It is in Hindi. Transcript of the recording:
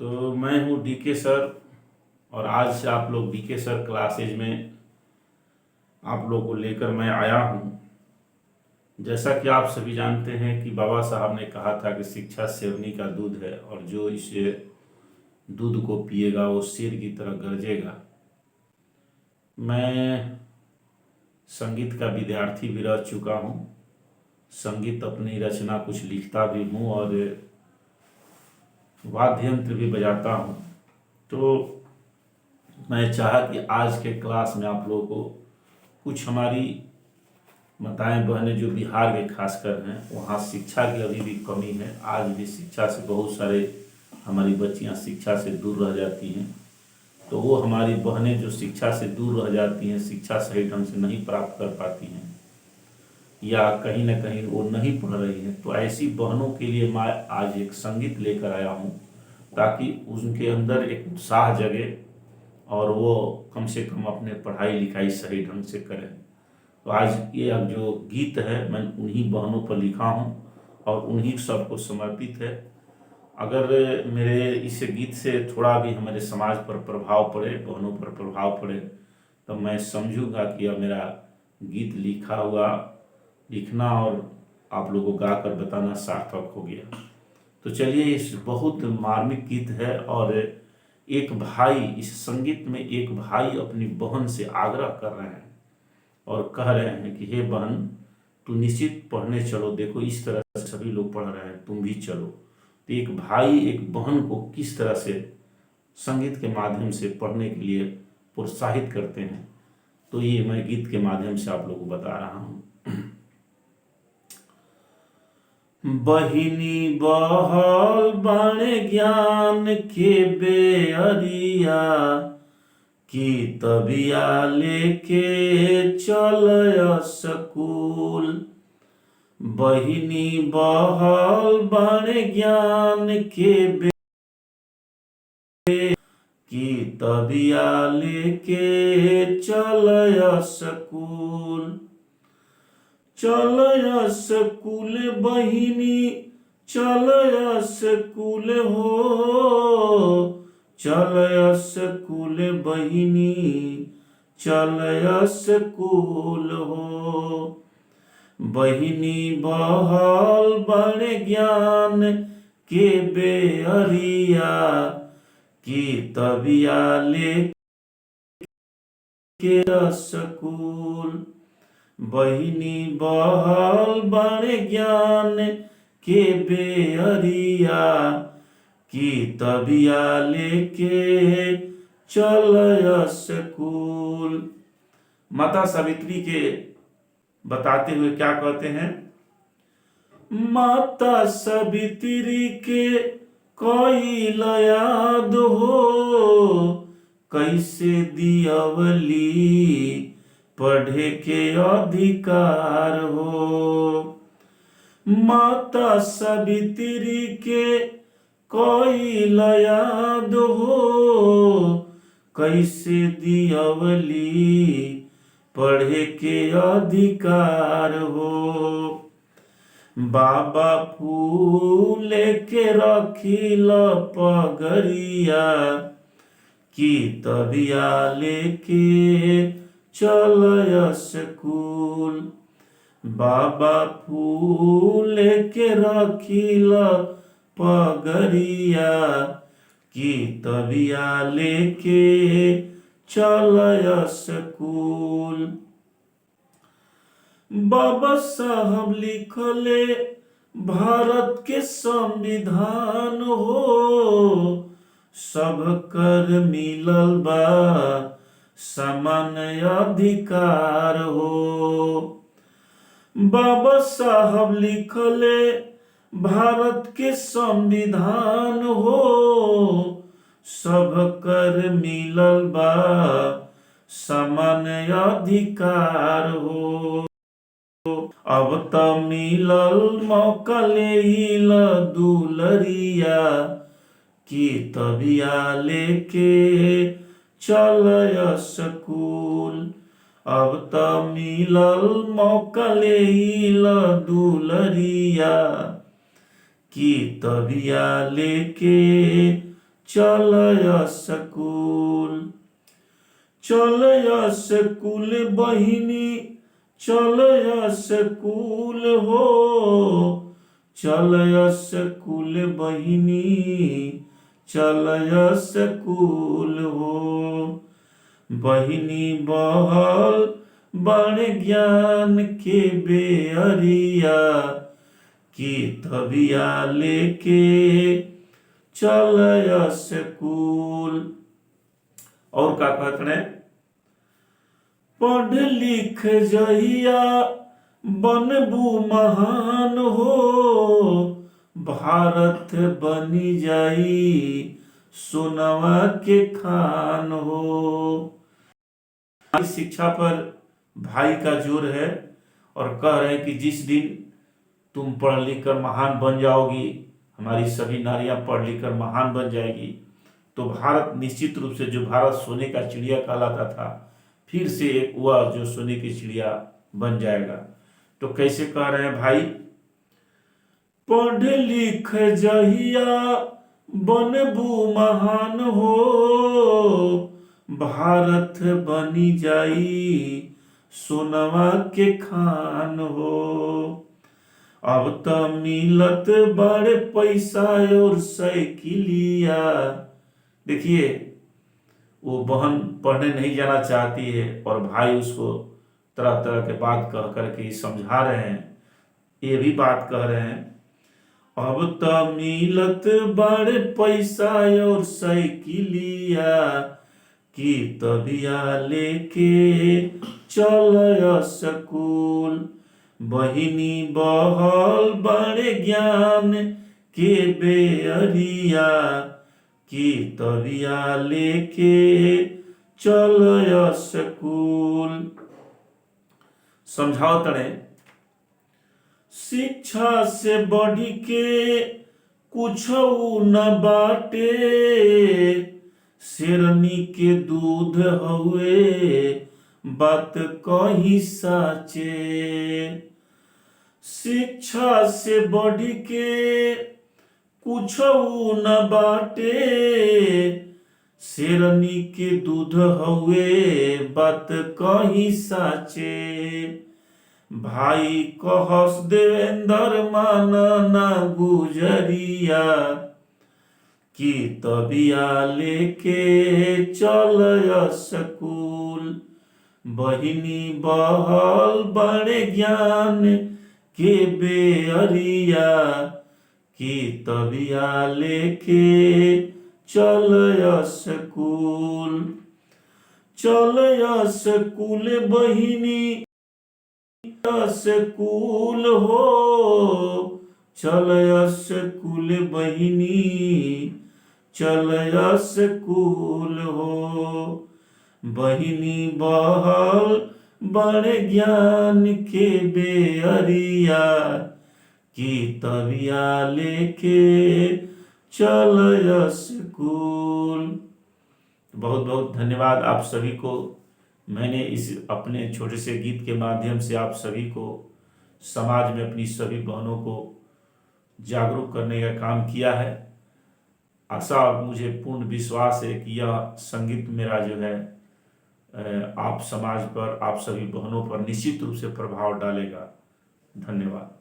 तो मैं हूँ डीके सर। और आज आप लोग डीके सर क्लासेज में आप लोग को लेकर मैं आया हूँ। जैसा कि आप सभी जानते हैं कि बाबा साहब ने कहा था कि शिक्षा शेरनी का दूध है और जो इस दूध को पिएगा वो शेर की तरह गरजेगा। मैं संगीत का विद्यार्थी भी रह चुका हूँ। संगीत अपनी रचना कुछ लिखता भी हूँ और वाद्य यंत्र भी बजाता हूँ। तो मैं चाहा कि आज के क्लास में आप लोगों को कुछ हमारी माताएं बहनें जो बिहार के खासकर हैं वहाँ शिक्षा की अभी भी कमी है। आज भी शिक्षा से बहुत सारे हमारी बच्चियाँ शिक्षा से दूर रह जाती हैं। तो वो हमारी बहनें जो शिक्षा से दूर रह जाती हैं, शिक्षा सही ढंग से नहीं प्राप्त कर पाती हैं या कहीं ना कहीं वो नहीं पढ़ रही हैं, तो ऐसी बहनों के लिए मैं आज एक संगीत लेकर आया हूँ ताकि उनके अंदर एक उत्साह जगे और वो कम से कम अपने पढ़ाई लिखाई सही ढंग से करें। तो आज ये अब जो गीत है मैं उन्हीं बहनों पर लिखा हूँ और उन्हीं सबको समर्पित है। अगर मेरे इस गीत से थोड़ा भी हमारे समाज पर प्रभाव पड़े, बहनों पर प्रभाव पड़े, तो मैं समझूंगा कि अब मेरा गीत लिखना और आप लोगों को गाकर बताना सार्थक हो गया। तो चलिए, इस बहुत मार्मिक गीत है और एक भाई, इस संगीत में एक भाई अपनी बहन से आग्रह कर रहे हैं और कह रहे हैं कि हे बहन, तू निश्चित पढ़ने चलो, देखो इस तरह से सभी लोग पढ़ रहे हैं, तुम भी चलो। तो एक भाई एक बहन को किस तरह से संगीत के माध्यम से पढ़ने के लिए प्रोत्साहित करते हैं, तो ये मैं गीत के माध्यम से आप लोगों को बता रहा हूँ। बहिनी बहल बाणे ज्ञान के बेअरिया की तबिया लेके चल स्कूल। बहिनी बहल बाणे ज्ञान के की तबिया लेके चल स्कूल। चल स्कूल बहिनी चल स्कूल हो, चल स्कूल बहिनी चल स्कूल हो। बहिनी बहल बड़े ज्ञान के बेअरिया की तबिया लेके स्कूल। बहिनी बहल बड़े ज्ञान के बेअरिया की तबिया लेके चल स्कूल। माता सावित्री के बताते हुए क्या कहते हैं? माता सावित्री के कोई याद हो, कैसे दियवली पढ़े के अधिकार हो। माता सावित्री के कोई याद हो, कैसे दियवली पढ़े के अधिकार हो। बाबा फूल के रखिल पगरिया की तबिया लेके चल स्कूल। बाबा फूल के रखिल पगरिया की तबिया लेके चल स्कूल। बाबा साहब लिखले भारत के संविधान हो, सब कर मिलल बा समान अधिकार हो। बाबा साहब लिखले भारत के संविधान हो, सब कर मिलल बा समान अधिकार हो। अब त मिलल मौका लेइल दुलरिया की तबिया लेके चल स्कूल। अब त मिलल मौका लेइल दुलरिया की तबिया लेके चल स्कूल। चल स्कूल बहिनी चल स्कूल हो, चल स्कूल बहिनी चल स्कूल हो। बहिनी बहल बड़ ज्ञान के बेअरिया, की तबिया लेके चल स्कूल। और का कहते हैं, पढ़ लिख जहिया बनबू महान हो, भारत बनी जाई सोनवा के खान हो। शिक्षा पर भाई का जोर है और कह रहे हैं कि जिस दिन तुम पढ़ लिख कर महान बन जाओगी, हमारी सभी नारियां पढ़ लिख कर महान बन जाएगी, तो भारत निश्चित रूप से, जो भारत सोने का चिड़िया कहलाता था, फिर से एक वह जो सोने की चिड़िया बन जाएगा। तो कैसे कह रहे हैं भाई, पढ़ लिख जहिया बनबू महान हो, भारत बनी जाई सोनवा के खान हो। अब त मिलत बड़े पैसा और साइकिलिया। देखिए, वो बहन पढ़ने नहीं जाना चाहती है और भाई उसको तरह तरह के बात कह करके समझा रहे हैं। ये भी बात कह रहे हैं, अब त मिलत बड़े पैसा और साइकिलिया, की तबिया लेके चल स्कूल। बहिनी बहल बड़े ज्ञान के बेअरिया, की तबिया लेके चल स्कूल। समझाओ तड़े, शिक्षा से बढ़ के कुछ न बाटे, शेरनी के दूध हुए बात कही साचे। शिक्षा से बढ़ के कुछ न बाटे, शेरनी के दूध हुए बात कही साचे। भाई कहस देवेंद्र मानना गुजरिया, की तबिया लेके चल स्कूल। बहिनी बहल बड़े ज्ञान के बेअरिया, की तबिया लेके चल स्कूल। चल स्कूल बहिनी स्कूल हो, चल स्कूल बहिनी चल स्कूल हो। बहिनी बहल बड़े ज्ञान के बेअरिया, की तबिया लेके चल स्कूल। बहुत बहुत धन्यवाद आप सभी को। मैंने इस अपने छोटे से गीत के माध्यम से आप सभी को, समाज में अपनी सभी बहनों को जागरूक करने का काम किया है। आशा और मुझे पूर्ण विश्वास है कि यह संगीत मेरा जो है आप समाज पर, आप सभी बहनों पर निश्चित रूप से प्रभाव डालेगा। धन्यवाद।